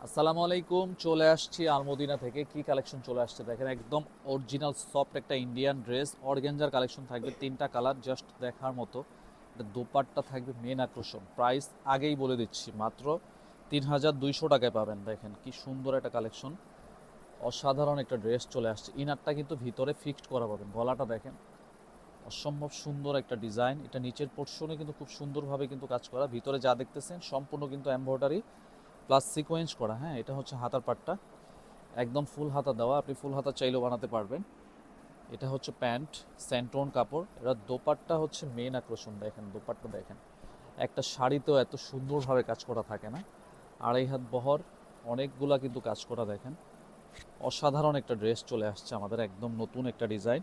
আসসালামু আলাইকুম, চলে আসছি আলমদিনা থেকে। কি কালেকশন চলে আসছে দেখেন, একদম অরিজিনাল সফট একটা ইন্ডিয়ান ড্রেস, অর্গানজার কালেকশন থাকবে, তিনটা কালার জাস্ট দেখার মতো। এটা দোপাট্টা থাকবে মেন আকর্ষণ। প্রাইস আগেই বলে দিচ্ছি, মাত্র 3200 টাকায় পাবেন। দেখেন কি সুন্দর একটা কালেকশন, অসাধারণ একটা ড্রেস চলে আসছে। ইনারটা কিন্তু ভিতরে ফিক্সড করা পাবেন। গলাটা দেখেন, অসম্ভব সুন্দর একটা ডিজাইন। এটা নিচের পোর্শনে কিন্তু খুব সুন্দরভাবে কিন্তু কাজ করা, ভিতরে যা দেখতেছেন সম্পূর্ণ কিন্তু এমব্রয়ডারি প্লাস সিকোয়েন্স করা। হ্যাঁ, এটা হচ্ছে হাতার পাটটা, একদম ফুল হাতা দেওয়া, আপনি ফুল হাতা চাইলেও বানাতে পারবেন। এটা হচ্ছে প্যান্ট, স্যান্টোন কাপড়। এটা দোপাট্টা হচ্ছে মেন আকর্ষণ। দেখেন দোপাট্টা দেখেন, একটা শাড়িতেও এত সুন্দরভাবে কাজ করা থাকে না। 2.5 হাত বহর, অনেকগুলা কিন্তু কাজ করা। দেখেন অসাধারণ একটা ড্রেস চলে আসছে আমাদের, একদম নতুন একটা ডিজাইন।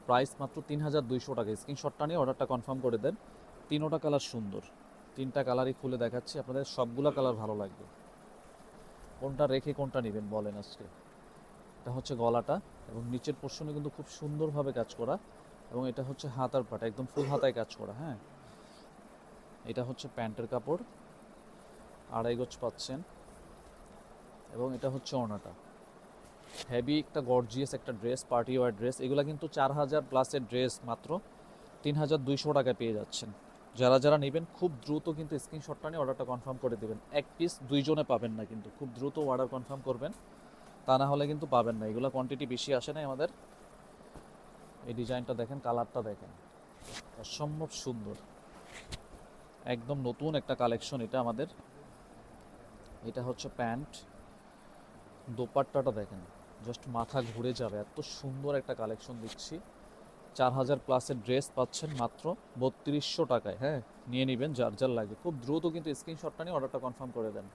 প্রাইস মাত্র 3200 টাকা। স্ক্রিনশটটা নিয়ে অর্ডারটা কনফার্ম করে দেন। তিনোটা কালার সুন্দর, তিনটা কালারই খুলে দেখাচ্ছি আপনাদের, সবগুলা কালার ভালো লাগবে। কোনটা রেখে কোনটা নেবেন বলেন আজকে। এটা হচ্ছে গলাটা, এবং নিচের পোর্শনে কিন্তু খুব সুন্দরভাবে কাজ করা, এবং এটা হচ্ছে হাতার পাট, একদম ফুল হাতায় কাজ করা। হ্যাঁ, এটা হচ্ছে প্যান্টের কাপড়, 2.5 গজ পাচ্ছেন, এবং এটা হচ্ছে ওড়নাটা। হেভি একটা গর্জিয়াস একটা ড্রেস, পার্টি ওয়ার ড্রেস। এগুলো কিন্তু 4000 প্লাসের ড্রেস মাত্র 3200 টাকায় পেয়ে যাচ্ছেন। যারা যারা নেবেন খুব দ্রুত কিন্তু স্ক্রিনশটটা নিয়ে অর্ডারটা কনফার্ম করে দেবেন। এক পিস দুইজনে পাবেন না, কিন্তু খুব দ্রুত অর্ডার কনফার্ম করবেন, তা না হলে কিন্তু পাবেন না। এগুলো কোয়ান্টিটি বেশি আসে না আমাদের। এই ডিজাইনটা দেখেন, কালারটা দেখেন, অসম্ভব সুন্দর, একদম নতুন একটা কালেকশন এটা আমাদের। এটা হচ্ছে প্যান্ট, দোপাট্টাটা দেখেন, জাস্ট মাথা ঘুরে যাবে, এত সুন্দর একটা কালেকশন দিচ্ছি। 4000 প্লাসের ড্রেস পাচ্ছেন মাত্র 3200 টাকায়। হ্যাঁ, নিয়ে নেবেন যার যার লাগে, খুব দ্রুত কিন্তু স্ক্রিনশটটা নিয়ে অর্ডারটা কনফার্ম করে দেন।